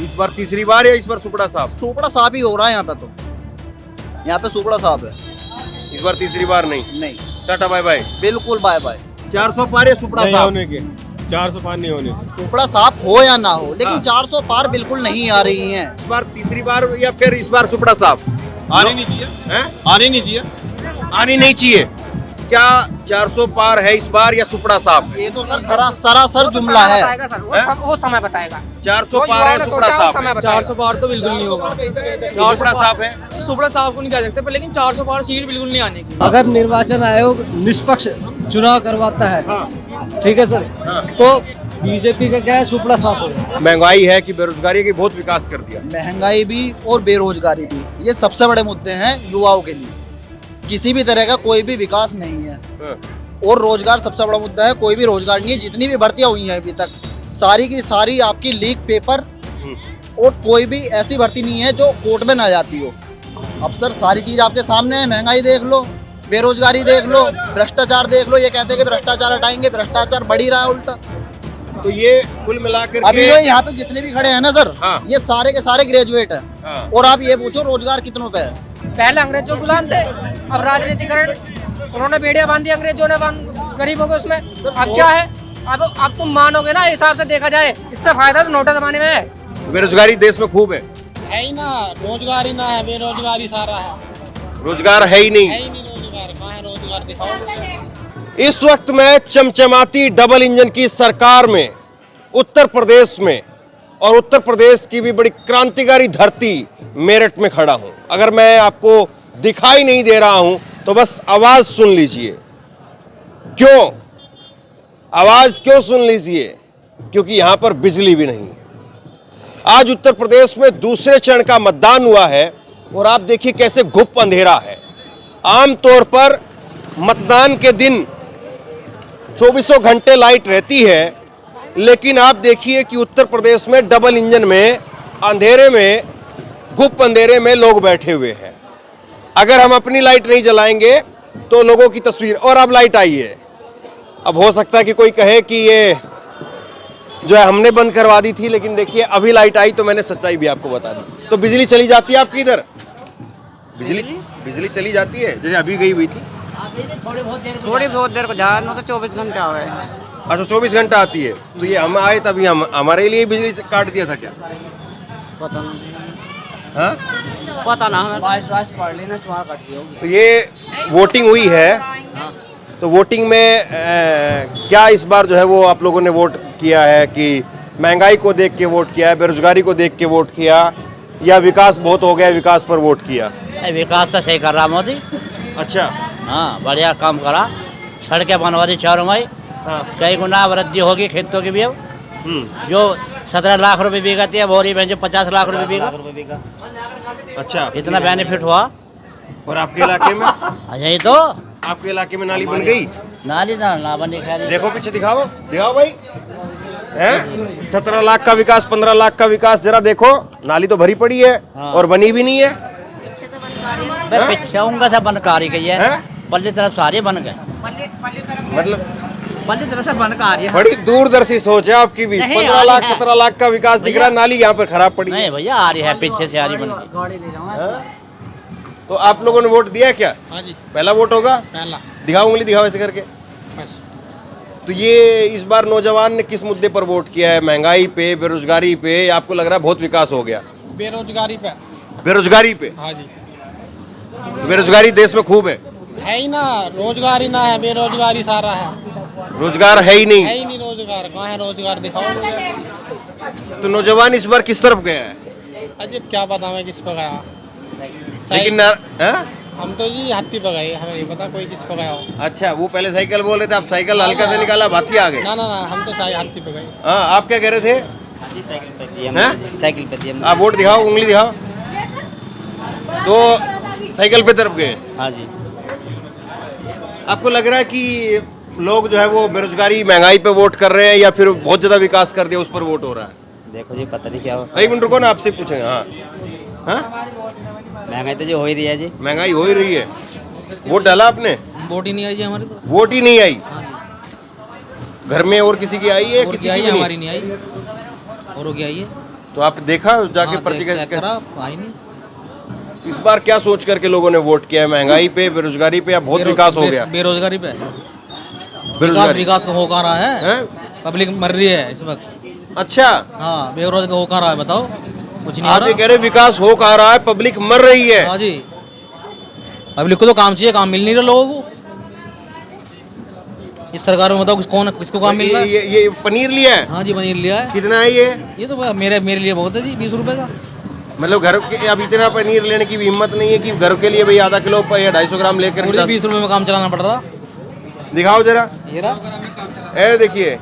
इस बार तीसरी बार या इस बार सुपड़ा साहब? सुपड़ा साहब ही हो रहा है यहाँ पे, तो यहाँ पे सुपड़ा साहब है। इस बार तीसरी बार नहीं? नहीं, टाटा बाय बाय। बिल्कुल बाय बाय। 400 पार या सुपड़ा साहब? होने के 400 पार नहीं होने के। सुपड़ा साहब हो या ना हो, लेकिन हाँ। 400 पार बिल्कुल नहीं आ रही है। इस बार तीसरी बार या फिर इस बार सुपड़ा साहब? आनी नहीं चाहिए, हैं? आनी नहीं चाहिए। आनी नहीं चाहिए। क्या 400 पार है इस बार या सुपड़ा साहब? ये तो सर खरा सरासर जुमला है। वो समय बताएगा। 400 पार है सुपड़ा साहब? 400 पार तो बिल्कुल नहीं होगा। सुपड़ा साहब है? सुपड़ा साहब को नहीं कह सकते, पर लेकिन 400 पार सीट बिल्कुल नहीं आने की। अगर निर्वाचन आयोग निष्पक्ष चुनाव करवाता है, हाँ। ठीक है सर, हाँ। तो बीजेपी का क्या है, सुपड़ा साफ होगा। महंगाई है कि बेरोजगारी की बहुत विकास कर दिया? महंगाई भी और बेरोजगारी भी, ये सबसे बड़े मुद्दे हैं युवाओं के लिए। किसी भी तरह का कोई भी विकास नहीं है। हाँ। और रोजगार सबसे बड़ा मुद्दा है, कोई भी रोजगार नहीं है। जितनी भी भर्तियां हुई हैं अभी तक, सारी की सारी आपकी लीक पेपर, और कोई भी ऐसी भर्ती नहीं है जो कोर्ट में ना जाती हो। अब सर सारी चीज आपके सामने है। महंगाई देख लो, बेरोजगारी देख लो, भ्रष्टाचार देख लो। ये कहते हैं कि भ्रष्टाचार हटाएंगे, भ्रष्टाचार बढ़ ही रहा है उल्टा। तो ये कुल मिलाकर अभी जो यहाँ पे जितने भी खड़े हैं ना सर, हाँ। ये सारे के सारे ग्रेजुएट हैं। हाँ। और आप ये पूछो रोजगार कितनों पे है। पहले अंग्रेजों गुलाम थे, अब राजनीतिकरण, उन्होंने बेड़ियां बांधी, अंग्रेजों ने गरीबों को उसमें। अब क्या है, अब तुम मानोगे ना, हिसाब से देखा जाए इससे फायदा तो नोटा जमाने में है। बेरोजगारी देश में खूब है ही ना, रोजगार ही ना है, बेरोजगारी सारा है। रोजगार है ही नहीं। रोजगार कहाँ है, रोजगार दिखाओ। इस वक्त मैं चमचमाती डबल इंजन की सरकार में उत्तर प्रदेश में, और उत्तर प्रदेश की भी बड़ी क्रांतिकारी धरती मेरठ में खड़ा हूं। अगर मैं आपको दिखाई नहीं दे रहा हूं तो बस आवाज सुन लीजिए। क्यों आवाज क्यों सुन लीजिए? क्योंकि यहां पर बिजली भी नहीं है। आज उत्तर प्रदेश में दूसरे चरण का मतदान हुआ है और आप देखिए कैसे घुप अंधेरा है। आमतौर पर मतदान के दिन 24 घंटे लाइट रहती है, लेकिन आप देखिए कि उत्तर प्रदेश में डबल इंजन में अंधेरे में, गुप्त अंधेरे में लोग बैठे हुए हैं। अगर हम अपनी लाइट नहीं जलाएंगे तो लोगों की तस्वीर, और अब लाइट आई है। अब हो सकता है कि कोई कहे कि ये जो है हमने बंद करवा दी थी, लेकिन देखिए अभी लाइट आई तो मैंने सच्चाई भी आपको बता दी। तो बिजली चली जाती है आपकी इधर? बिजली चली जाती है, जैसे अभी गई हुई थी। थोड़ी बहुत देर को ज्यादा तो 24 घंटा हो गए। अच्छा 24 घंटा आती है। तो ये हम आए तभी हमारे लिए बिजली काट दिया था क्या? पता नहीं, हाँ? पता ना, हमें बारिश पड़ ली ना, सुबह कट गई होगी। तो ये वोटिंग हुई है, तो वोटिंग में क्या इस बार जो है वो आप लोगों ने वोट किया है कि महंगाई को देख के वोट किया है, बेरोजगारी को देख के वोट किया, या विकास बहुत हो गया विकास पर वोट किया? विकास तो सही कर रहा मोदी। अच्छा, हाँ, बढ़िया काम करा, सड़कें बनवा दी चारों में। हाँ। कई गुना वृद्धि होगी खेतों की भी। अब जो 17 लाख रुपए बीघा थी, अब हो रही है जो 50 लाख रुपए बीघा। अच्छा, इतना बेनिफिट हुआ। और आपके इलाके में? यही तो आपके इलाके में नाली बन गई? नाली ना बनी, खैर देखो पीछे, दिखाओ भाई, हैं? 17 लाख का विकास, 15 लाख का विकास, जरा देखो। नाली तो भरी पड़ी है। हाँ। और बनी भी नहीं है। पीछे उनका सब बनकारी गई है, पल्ली तरफ सारी बन गए। मतलब पल्ली तरफ से बनकारी है। बड़ी दूरदर्शी सोच है आपकी भी। 15 लाख 17 लाख का विकास दिख रहा है, नाली यहाँ पर खराब पड़ी है। नहीं भैया, आ रही है, पीछे से आ रही बन। तो आप लोगों ने वोट दिया क्या? हाँ जी, पहला वोट होगा? पहला। दिखाओ, उंगली दिखाओ ऐसे करके। तो ये इस बार नौजवान ने किस मुद्दे पर वोट किया है? महंगाई पे, बेरोजगारी पे, या आपको लग रहा है बहुत विकास हो गया? बेरोजगारी पे। बेरोजगारी पे? हाँ जी, बेरोजगारी देश में खूब है ही ना, रोजगार ही ना है, बेरोजगारी सारा है। रोजगार है ही नहीं। रोजगार कहाँ है, रोजगार दिखाओ। तो नौजवान इस बार किस तरफ गया है? अजय क्या पता मैं किस पर गया। लेकिन हम तो जी हाथी पर गए, हमें नहीं पता कोई किस पर गया हो। अच्छा, वो पहले साइकिल बोल रहे थे, आप साइकिल हल्का से निकाला, हाथी आ गए। ना, हम तो हाथी पे गए। हाँ, आप क्या कह रहे थे? साइकिल पे दिए। आप वोट दिखाओ, उंगली दिखाओ। तो साइकिल पे तरफ गए? हाँ जी। आपको लग रहा है कि लोग जो है वो बेरोजगारी, महंगाई पे वोट कर रहे हैं, या फिर बहुत ज्यादा विकास कर दिया उस पर वोट हो रहा है? देखो जी, पता नहीं क्या हो। एक मिनट रुको ना, आपसे पूछेंगे। हाँ, महंगाई तो जो हो ही रही है जी। महंगाई हो ही रही है। वोट डाला आपने? वोट ही नहीं आई जी हमारे तो। वोट ही नहीं आई। घर में और किसी की आई है? और किसी की आई की है, भी हमारी नहीं? नहीं आई, औरों की आई है। तो आप देखा जाके हाँ, पर्ची चेक कैसे करा, आई नहीं। इस बार क्या सोच करके लोगों ने वोट किया है? महंगाई पे, बेरोजगारी पे, या बहुत विकास हो गया? बेरोजगारी पे विकास बेरोजगारी विकास का हो कहाँ रहा है? हैं? पब्लिक मर रही है इस वक्त। अच्छा, हाँ, बेरोजगार हो कहाँ रहा है बताओ, कुछ नहीं हो आप ये रहा। कह रहे विकास हो कहाँ रहा है, पब्लिक मर रही है। हाँ जी, पब्लिक को तो काम चाहिए, काम मिल नहीं रहा लोगों को। इस सरकार में बताओ किसको काम मिल रहा है? ये पनीर लिया है? हाँ जी, पनीर लिया है। कितना है ये? ये तो मेरे लिए बहुत है जी, 20 रुपए का। मतलब घर के अब इतना पनीर लेने की भी हिम्मत नहीं है कि घर के लिए भाई आधा किलो या 250 ग्राम लेकर पूरे 20 रुपए में काम चलाना पड़ रहा। दिखाओ जरा। ये रहा। ए देखिए,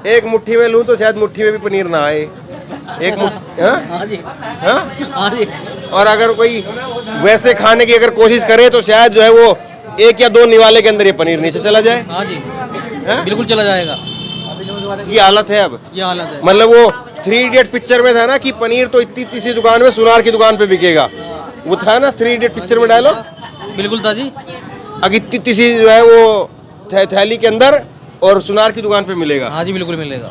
एक मुट्ठी में लूं तो शायद मुट्ठी में भी पनीर ना आए। एक हाँ? हाँ जी, हाँ? हाँ जी। और अगर कोई वैसे खाने की अगर कोशिश करे तो शायद जो है वो 1 या 2 निवाले के अंदर ये पनीर नीचे चला जाए। हाँ जी, हैं? बिल्कुल चला जाएगा। ये हालत है अब। ये हालत है। मतलब वो 3 इडियट पिक्चर में था ना कि पनीर तो इतनी सी दुकान में, सुनार की दुकान पे बिकेगा। वो था ना 3 इडियट पिक्चर में डायलॉग। बिल्कुल था जी। अगर इतनी सी जो है वो थैली के अंदर और सुनार की दुकान पे मिलेगा। हाँ जी, बिल्कुल मिलेगा।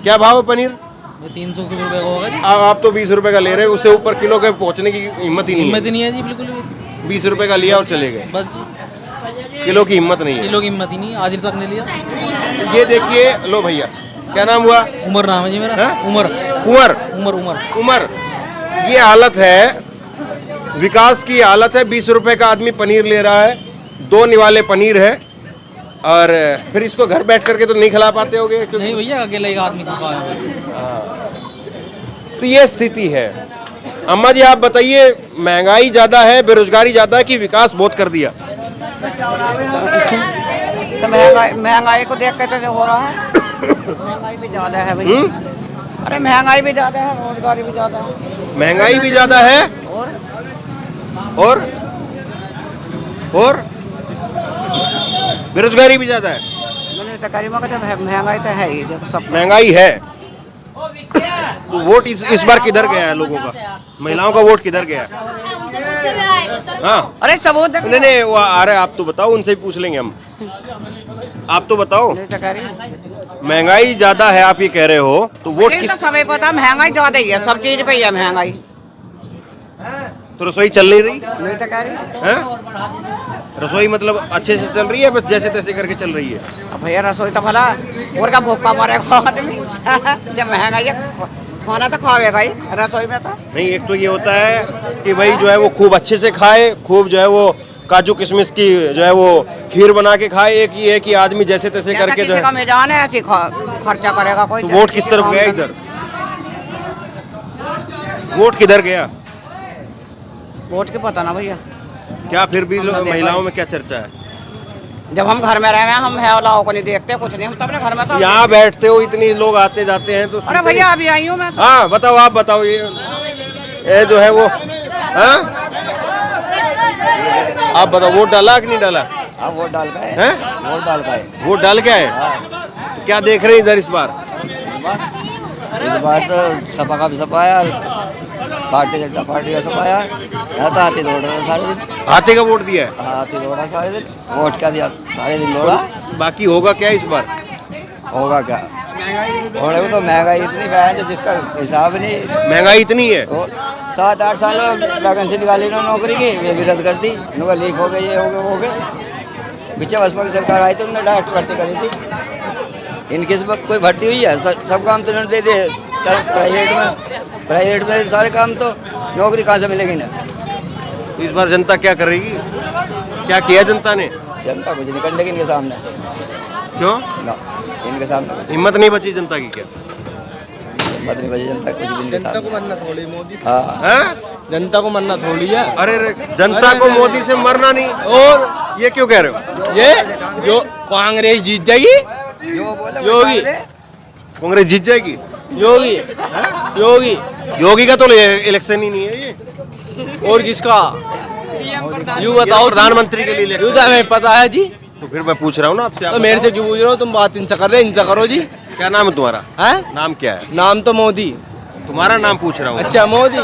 क्या भाव है पनीर? ये 300 रुपए का होगा जी। आप तो 20 रुपए का ले रहे हैं, उससे ऊपर किलो के पहुंचने की हिम्मत ही नहीं हिम्मत है। ही नहीं है जी, बिल्कुल भी। 20 रुपए का लिया और चले गए, बस जी, किलो की हिम्मत नहीं है। किलो की हिम्मत ही नहीं, आज तक नहीं लिया। ये देखिए, लो भैया, क्या नाम हुआ? उमर नाम है जी मेरा। हैं? उमर कुंवर। उमर उमर उमर, ये हालत है, विकास की हालत है। 20 रुपए का आदमी पनीर ले रहा है, 2 निवाले पनीर है, और फिर इसको घर बैठ करके तो नहीं खिला पाते होगे क्योंकि नहीं भैया, अकेला ही आदमी को खाया। तो ये स्थिति है। अम्मा जी आप बताइए, महंगाई ज्यादा है, बेरोजगारी ज्यादा है कि विकास बहुत कर दिया? तो महंगाई को देख के तो जो हो रहा है, महंगाई भी ज्यादा है भैया। अरे महंगाई भी ज्यादा है, रोजगारी भी ज्यादा है। महंगाई भी ज्यादा है और बेरोजगारी भी ज्यादा है। मैंने सरकारी में कहा महंगाई तो है ही, जब सब महंगाई है तो वोट इस बार किधर गया है लोगों का? महिलाओं का वोट किधर गया है? हाँ, अरे सबूत देखो। नहीं नहीं, वो आ रहे, आप तो बताओ, उनसे ही पूछ लेंगे हम। आप तो बताओ, महंगाई ज्यादा है आप ये कह रहे हो, तो वोट किस? तो समय पता महंगाई ज्यादा ही है, सब चीज पे ही है महंगाई। तो रसोई चल नहीं रही नहीं तो कह रही है? रसोई मतलब अच्छे से चल रही है, बस जैसे तैसे करके चल रही है? अब भैया रसोई तो भला और का भूखा मरेगा आदमी जब महंगाई है, खाना तो खाएगा ही रसोई में तो। नहीं, एक तो ये होता है कि भाई जो है वो खूब अच्छे से खाए, खूब जो है वो काजू किशमिश की जो है वो खीर बना के खाए। एक ये है कि आदमी जैसे तैसे करके जो है, मेजान है ऐसी खर्चा करेगा कोई। तो वोट किस तरफ गया? इधर वोट किधर गया? वोट के पता ना भैया। क्या फिर भी महिलाओं में क्या चर्चा है? जब हम घर में रह गए, हम है लाओ को नहीं देखते, कुछ नहीं, हम तो अपने घर में तो। यहाँ बैठते हो, इतनी लोग आते जाते हैं तो अरे सुनते भैया अभी आई हूँ मैं तो। हाँ बताओ, आप बताओ, ये जो है वो, हाँ आप बताओ, वोट डाला कि नहीं डाला? हाँ वोट डाल का है। हैं? वोट डाल का है। वोट डाल क्या है? तो क्या देख रहे हैं इधर इस बार? इस बार तो सपा का भी सपा आया, भारतीय जनता पार्टी का सपा आया। यहाँ तो हाथी दौड़ रहा सारे दिन। हाथी का वोट दिया है? हाथी दौड़ा सारे दिन, वोट क्या दिया सारे दिन दौड़ा। बाकी होगा क्या इस बार? होगा क्या? और तो महंगाई इतनी है जो जिसका हिसाब नहीं। महंगाई इतनी है? 7-8 साल वैकेंसी निकाली ना नौकरी की, वे भी रद्द कर दी। उनका लीक हो गए, ये हो गए, वो हो गए। पीछे बसपा की सरकार आई तो उन्होंने डायरेक्ट भर्ती करी थी। इनकी इस वक्त कोई भर्ती हुई है? सब काम तो उन्होंने दे दिए प्राइवेट में सारे काम, तो नौकरी कहाँ से मिलेगी ना? इस बार जनता क्या करेगी? क्या किया जनता ने? जनता कुछ नहीं कर लेगी इनके सामने। क्यों? ना, इनके सामने हिम्मत नहीं बची जनता की? क्या हिम्मत नहीं बची जनता कुछ भी इनके जनता को सामने। मरना थोड़ी मोदी, हाँ हैं? जनता को मरना थोड़ी है। अरे जनता को मोदी से मरना नहीं, और ये क्यों कह रहे हो? ये जो कांग्रेस जीत जाएगी, योगी कांग्रेस जीत जाएगी? योगी योगी योगी का तो इलेक्शन ही नहीं है ये। और किसका? यू ये बताओ, प्रधानमंत्री के लिए यू इलेक्शन। तो हमें पता है जी, तो फिर मैं पूछ रहा हूँ ना आपसे, आप तो मेरे से क्यों पूछ रहे हो? तुम बात इनसे कर रहे, इनसे करो जी। क्या नाम है तुम्हारा? हैं? नाम क्या है? नाम तो मोदी। तुम्हारा नाम पूछ रहा हूँ। अच्छा मोदी,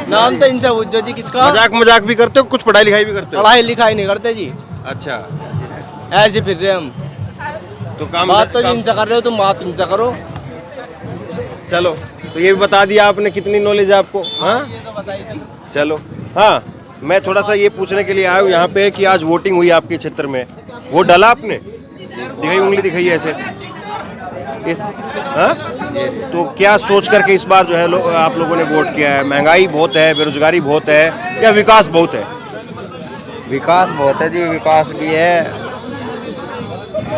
नाम तो इनसे पूछो जी किसका। मजाक भी करते हो, कुछ पढ़ाई लिखाई भी करते हो? पढ़ाई लिखाई नहीं करते जी, अच्छा, ऐसे फिर रहे हम। तो काम बात तो जी इनसे कर रहे हो, तुम बात इनसे करो। चलो, तो ये भी बता दिया आपने, कितनी नॉलेज है आपको? हाँ, चलो। हाँ, मैं थोड़ा सा ये पूछने के लिए आया हूँ यहाँ पे कि आज वोटिंग हुई आपके क्षेत्र में, वोट डाला आपने? दिखाई, उंगली दिखाई ऐसे इस, हाँ? तो क्या सोच करके इस बार जो है आप लोगों ने वोट किया है? महंगाई बहुत है, बेरोजगारी बहुत है, या विकास बहुत है? विकास बहुत है जी, विकास भी है,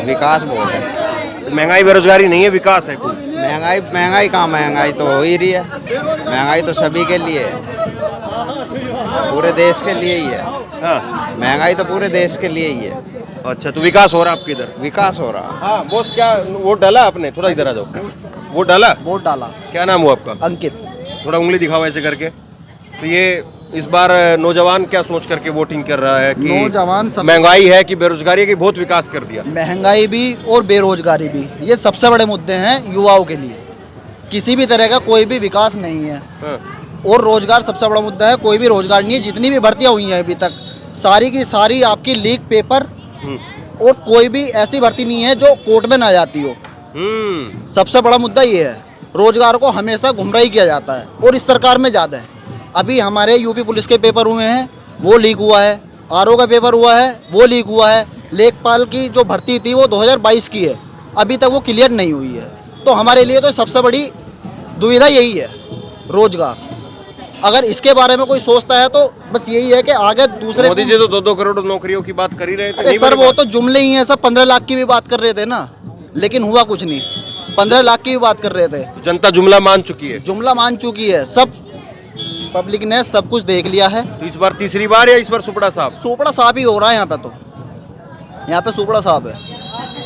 विकास बहुत है। महंगाई बेरोजगारी नहीं है, विकास है खूब। महंगाई कहाँ, महंगाई तो हो ही रही है, महंगाई तो सभी के लिए है, पूरे देश के लिए ही है। हाँ, महंगाई तो पूरे देश के लिए ही है। अच्छा, तो विकास हो रहा है आपके इधर? विकास हो रहा। हाँ बॉस, क्या वोट डाला आपने? थोड़ा इधर आ जाओ। वोट डाला? वोट डाला। क्या नाम हुआ आपका? अंकित। थोड़ा उंगली दिखाओ ऐसे करके। तो ये इस बार नौजवान क्या सोच करके वोटिंग कर रहा है कि नौजवान महंगाई है कि बेरोजगारी है कि बहुत विकास कर दिया? महंगाई भी और बेरोजगारी भी, ये सबसे बड़े मुद्दे हैं युवाओं के लिए। किसी भी तरह का कोई भी विकास नहीं है। हाँ। और रोजगार सबसे बड़ा मुद्दा है, कोई भी रोजगार नहीं है। जितनी भी भर्तियां हुई हैं अभी तक, सारी की सारी आपकी लीक पेपर, और कोई भी ऐसी भर्ती नहीं है जो कोर्ट में ना जाती हो। सबसे बड़ा मुद्दा ये है, रोजगार को हमेशा गुमराही किया जाता है, और इस सरकार में ज़्यादा है। अभी हमारे यूपी पुलिस के पेपर हुए हैं, वो लीक हुआ है। आरओ का पेपर हुआ है, वो लीक हुआ है। लेखपाल की जो भर्ती थी वो 2022 की है, अभी तक वो क्लियर नहीं हुई है। तो हमारे लिए तो सबसे बड़ी दुविधा यही है, रोजगार। अगर इसके बारे में कोई सोचता है तो बस यही है कि आगे दूसरे। मोदी जी तो 2-2 करोड़ नौकरियों की बात कर ही रहे थे। अरे सर, वो तो जुमले ही हैं सब। 15 लाख की भी बात कर रहे थे ना, लेकिन हुआ कुछ नहीं। 15 लाख की भी बात कर रहे थे। जनता जुमला मान चुकी है, जुमला मान चुकी है, सब पब्लिक ने सब कुछ देख लिया है। तो इस बार तीसरी बार या इस बार सुपड़ा साहब? सुपड़ा साहब ही हो रहा है यहाँ पे, तो यहाँ पे सुपड़ा साहब है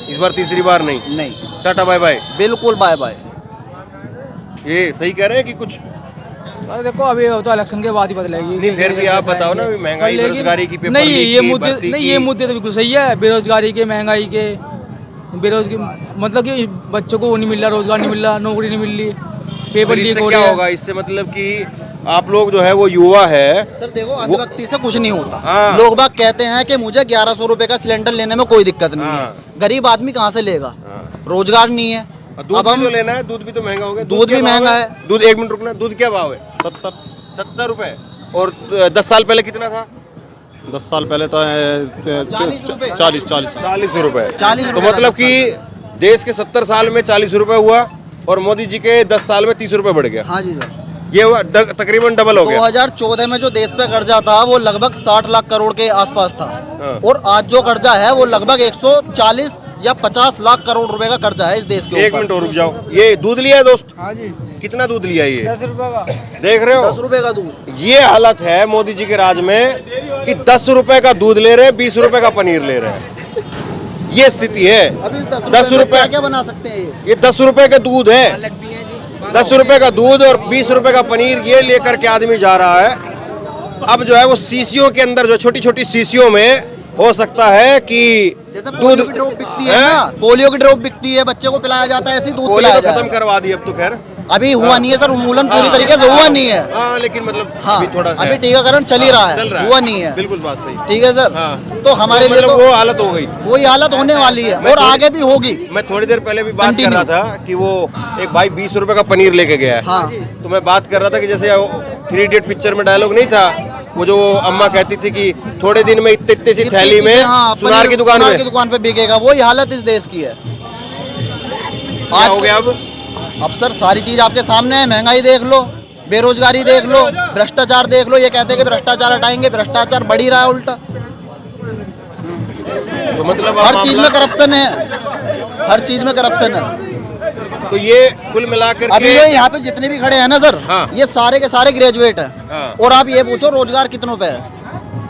इस बार, तीसरी बार नहीं। नहीं, टाटा बाय बाय। बिल्कुल बाय बाय। ये सही कह रहे हैं कि कुछ? अरे देखो, अभी तो इलेक्शन के बाद ही बदलेगी। नहीं, फिर भी आप बताओ ना, महंगाई बेरोजगारी की पेपर नहीं, लीक ये की, मुद्दे भर्ती नहीं, की। ये मुद्दे तो बिल्कुल सही है। बेरोजगारी के, महंगाई के, बेरोजगारी मतलब कि बच्चों को वो नहीं मिल रहा, रोजगार नहीं मिल रहा, नौकरी नहीं मिल रही, पेपर फिर लीक इससे हो क्या रही होगा? इससे मतलब कि आप लोग जो है वो युवा है। सर देखो, अंधभक्ति से कुछ नहीं होता। हाँ। लोग बाग कहते हैं कि मुझे 1100 रुपए का सिलेंडर लेने में कोई दिक्कत नहीं हाँ। है। गरीब आदमी कहाँ से लेगा? हाँ। रोजगार नहीं है। दूध भी तो लेना है, दूध भी तो महंगा हो गया। दूध भी क्या भाव महंगा है। दूध, 1 मिनट रुकना, दूध क्या भाव है? 70 रुपए। और 10 साल पहले कितना था? 10 साल पहले तो 40 रुपए। 40 तो मतलब कि देश के 70 साल में 40 रुपए हुआ, और मोदी जी के 10 साल में 30 रुपए बढ़ गया। हाँ जी सर, ये हुआ तकरीबन डबल हो गया। 2014 में जो देश पे कर्जा था वो लगभग 60 लाख करोड़ के आसपास था। हाँ। और आज जो कर्जा है वो लगभग 140 या 50 लाख करोड़ रुपए का कर्जा है इस देश के ऊपर। 1 मिनट और रुक जाओ। ये दूध लिया है दोस्त? हाँ जी। कितना दूध लिया ये? 10 रुपए का। देख रहे हो? 10 रुपए का दूध। ये हालत है मोदी जी के राज में कि 10 रुपए का दूध ले रहे हैं, 20 रुपए का पनीर ले रहे हैं। ये स्थिति है। अभी 10 रुपए क्या बना सकते हैं ये 10 रुपए का दूध है। 10 रुपए का दूध और 20 रुपए का पनीर, ये लेकर के आदमी जा रहा है। अब जो है वो शीशियों के अंदर, जो छोटी छोटी शीशियों में हो सकता है कि जैसे पोलियो की ड्रॉप बिकती है ना, पोलियो की ड्रॉप बिकती है, बच्चे को पिलाया जाता है, ऐसी दूध पोलियो पिलाया तो खत्म जाए। करवा दी अब तो, खैर अभी हुआ नहीं है सर, उन्मूलन पूरी तरीके से हुआ नहीं है। हाँ, लेकिन मतलब हाँ, अभी थोड़ा अभी टीकाकरण चल ही रहा चल है, हुआ नहीं है। बिल्कुल बात सही। ठीक है सर। हाँ। तो हमारे लिए मतलब तो वो हालत हो गई, वही हालत होने वाली है, मैं और थोड़ी- आगे भी होगी। मैं थोड़ी देर पहले भी बात कर Continue। रहा था कि वो एक भाई 20 रुपए का पनीर लेके गया है। हाँ। तो मैं बात कर रहा था कि जैसे 3 इडियट पिक्चर में डायलॉग नहीं था, वो जो अम्मा कहती थी कि थोड़े दिन में इतनी सी थैली में सुनार की दुकान पे बिकेगा। वही हालत इस देश की है क्या हो गया अब सर, सारी चीज आपके सामने है। महंगाई देख लो, बेरोजगारी देख लो, भ्रष्टाचार देख लो। ये कहते हैं कि भ्रष्टाचार हटाएंगे, भ्रष्टाचार बढ़ ही रहा है उल्टा। तो मतलब हर चीज में करप्शन है, हर चीज में करप्शन है। तो ये कुल मिलाकर अभी ये यहाँ पे जितने भी खड़े हैं ना सर, हाँ। ये सारे के सारे ग्रेजुएट हैं। हाँ। और आप ये पूछो रोजगार कितनों पे है?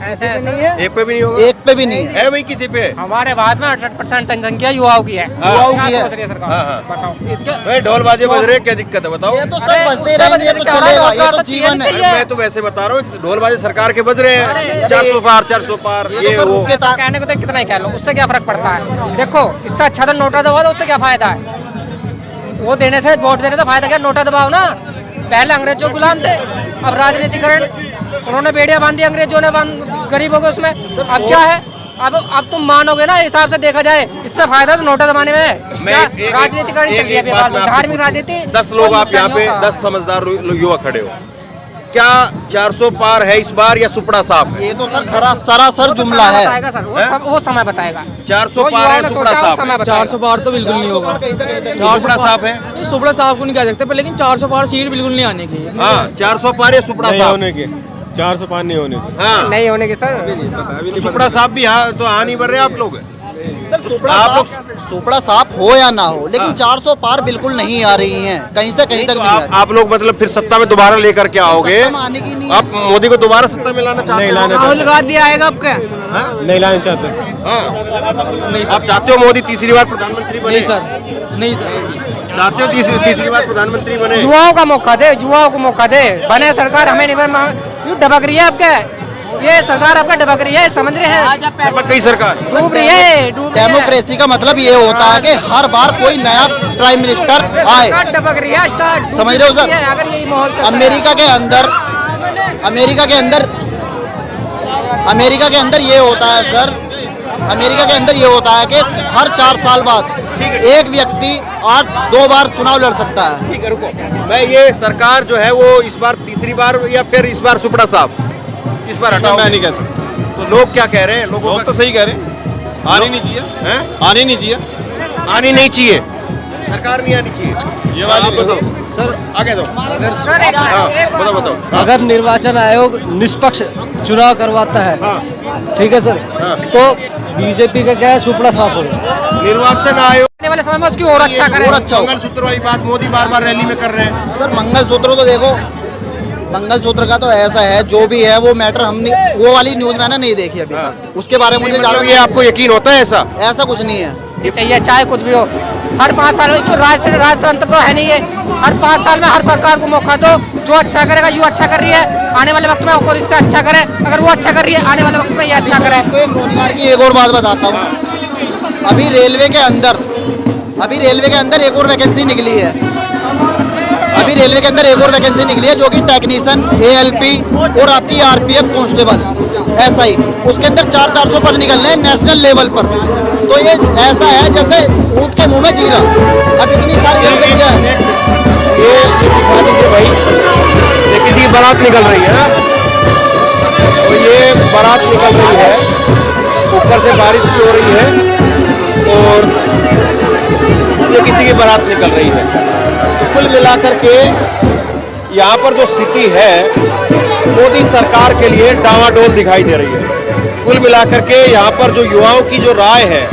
ऐसे भी नहीं है, एक पे भी नहीं होगा। एक पे भी नहीं है। है भाई किसी पे? हमारे भारत में 68% जनसंख्या युवाओं की है। हाँ। युवाओं क्या की है। सोच रही है सरकार? हाँ, हाँ। बताओ इसके। भाई ढोल बाजे बज रहे हैं, क्या दिक्कत है बताओ? ये तो अरे, सब बजते सब रहेंगे, ये तो बजते चलेगा, ये रोजगार तो तो जीवन है। चाहिए। मैं तो वैसे बता रहा हूँ, ढोल बाजे सरकार के बज रहे हैं। 400 पार, 400 पार, ये तो ये सर वो। उनके तार- कहने को तो कितना ही कह लो, उससे क्या फर्क पड़ता है? देखो, इससे अच्छा तो नोटा दबा दो, उससे क्या फायदा है? वो देने से, वोट देने से फायदा क्या? नोटा दबाओ ना। पहले अंग्रेजों गुलाम थे, अब राजनीतिकरण, उन्होंने बेड़ियां बांधी अंग्रेजों ने, गरीबों के उसमें। अब क्या है? अब तुम मानोगे ना, हिसाब से देखा जाए इससे फायदा तो नोटा जमाने में है। राजनीतिकरण चल रही है, धार्मिक राजनीति। 10 लोग आप यहाँ पे 10 समझदार युवा खड़े हो, क्या 400 पार है इस बार या सुपड़ा साफ है? ये तो सर खरा सरासर जुमला है। सर वो समय बताएगा। 400 पार है, सुपड़ा साफ है? 400 पार तो बिल्कुल नहीं होगा। सुपड़ा साफ है? नहीं, सुपड़ा साफ को नहीं कह सकते पर लेकिन 400 पार सीट बिल्कुल नहीं आने की। हाँ, 400 पार या सुपड़ा साफ होने के 400 पार नहीं होने के। हाँ, नहीं होने की सर। सुपड़ा साफ भी हाँ तो आ नहीं बढ़ रहे आप लोग। सर सुपड़ा साफ हो या ना हो, लेकिन 400 पार बिल्कुल नहीं आ रही हैं, कहीं से कहीं तक नहीं आ रही। आप लोग मतलब फिर सत्ता में दोबारा लेकर के आओगे? सत्ता में आने की नहीं है। आप मोदी को दोबारा सत्ता में लाना चाहते हो? राहुल गांधी आएगा अब क्या? नहीं लाना चाहते। हाँ, आप चाहते हो मोदी तीसरी बार प्रधानमंत्री बने? नहीं सर, नहीं सर। चाहते हो तीसरी बार प्रधानमंत्री बने? युवाओं का मौका दे, युवाओं को मौका दे, बने सरकार। हमें नहीं, यू डबक रही है आपका, ये सरकार आपका डबक रही है, समझ रहे हैं? कई सरकार डूब रही है, डूब रही है। डेमोक्रेसी का मतलब ये होता है कि हर बार कोई नया प्राइम मिनिस्टर आए। सरकार डबक रही है, स्टार्ट समझ रहे हो सर? अगर यही माहौल चलता है। अमेरिका के अंदर ये होता है सर, अमेरिका के अंदर ये होता है कि हर 4 साल बाद एक व्यक्ति 2 बार चुनाव लड़ सकता है। ठीक है, रुको। मैं ये सरकार जो है वो इस बार तीसरी बार या फिर इस बार सुपड़ा साहब इस बार हटाओ? मैं नहीं कह सकता। तो लोग क्या कह रहे हैं? लोग तो सही कह रहे हैं, आनी नहीं चाहिए। हैं? आनी नहीं चाहिए, आनी नहीं चाहिए, सरकार नहीं आनी चाहिए। ये वाली आप बताओ सर। आगे दो। हाँ, बताओ। अगर निर्वाचन आयोग निष्पक्ष चुनाव करवाता है, ठीक है सर, तो बीजेपी का क्या है, सुपड़ा साफ होगा। निर्वाचन आयोग आने वाले समय में उसकी और अच्छा करे। और अच्छा हो। मंगलसूत्र वाली बात मोदी बार बार रैली में कर रहे हैं। सर मंगलसूत्र तो देखो, मंगलसूत्र का तो ऐसा है, जो भी है वो मैटर हमने वो वाली न्यूज मैंने नहीं देखी अभी तक, उसके बारे में मुझे मतलब ये आपको यकीन होता है ऐसा? ऐसा कुछ नहीं है। ये चाहिए, चाहे कुछ भी हो। हर 5 साल में जो राजतंत्र तो है नहीं है, हर 5 साल में हर सरकार को मौका दो, जो अच्छा करेगा। यू अच्छा कर रही है, आने वाले वक्त में और इससे अच्छा करे। अगर वो अच्छा कर रही है, आने वाले वक्त में ये अच्छा करे। आपको एक रोजगार की एक और बात बताता हूँ। अभी रेलवे के अंदर एक और वैकेंसी निकली है। जो कि टेक्नीशियन, ALP और आपकी RPF कांस्टेबल, ऐसा ही उसके अंदर 400 पद निकल रहे हैं नेशनल लेवल पर। तो ये ऐसा है जैसे ऊंट के मुंह में जीरा। अब इतनी सारी जनसंख्या है, ये दिखा दीजिए भाई, ये किसी की बारात निकल रही है। तो ये बारात निकल रही है, ऊपर से बारिश भी हो रही है और ये किसी की बारात निकल रही है। तो कुल मिलाकर के यहाँ पर जो स्थिति है मोदी सरकार के लिए डामाडोल दिखाई दे रही है। कुल मिलाकर के यहाँ पर जो युवाओं की जो राय है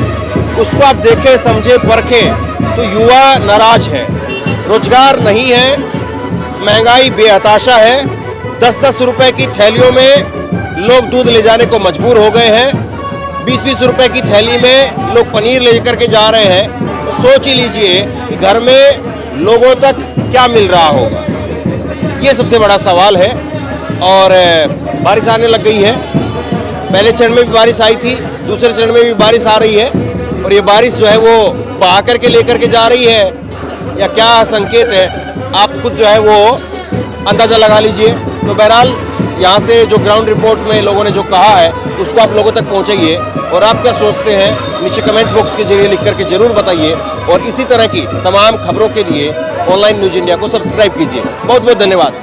उसको आप देखें, समझे, परखें तो युवा नाराज है। रोजगार नहीं है, महंगाई बेहताशा है। 10-10 रुपए की थैलियों में लोग दूध ले जाने को मजबूर हो गए हैं। 20-20 रुपए की थैली में लोग पनीर लेकर के जा रहे हैं। तो सोच ही लीजिए कि घर में लोगों तक क्या मिल रहा होगा, ये सबसे बड़ा सवाल है। और बारिश आने लग गई है। पहले चरण में भी बारिश आई थी, दूसरे चरण में भी बारिश आ रही है और ये बारिश जो है वो बहा करके लेकर के जा रही है या क्या संकेत है, आप खुद जो है वो अंदाज़ा लगा लीजिए। तो बहरहाल यहाँ से जो ग्राउंड रिपोर्ट में लोगों ने जो कहा है उसको आप लोगों तक पहुँचाइए और आप क्या सोचते हैं नीचे कमेंट बॉक्स के जरिए लिख करके जरूर बताइए। और इसी तरह की तमाम खबरों के लिए ऑनलाइन न्यूज़ इंडिया को सब्सक्राइब कीजिए। बहुत बहुत धन्यवाद।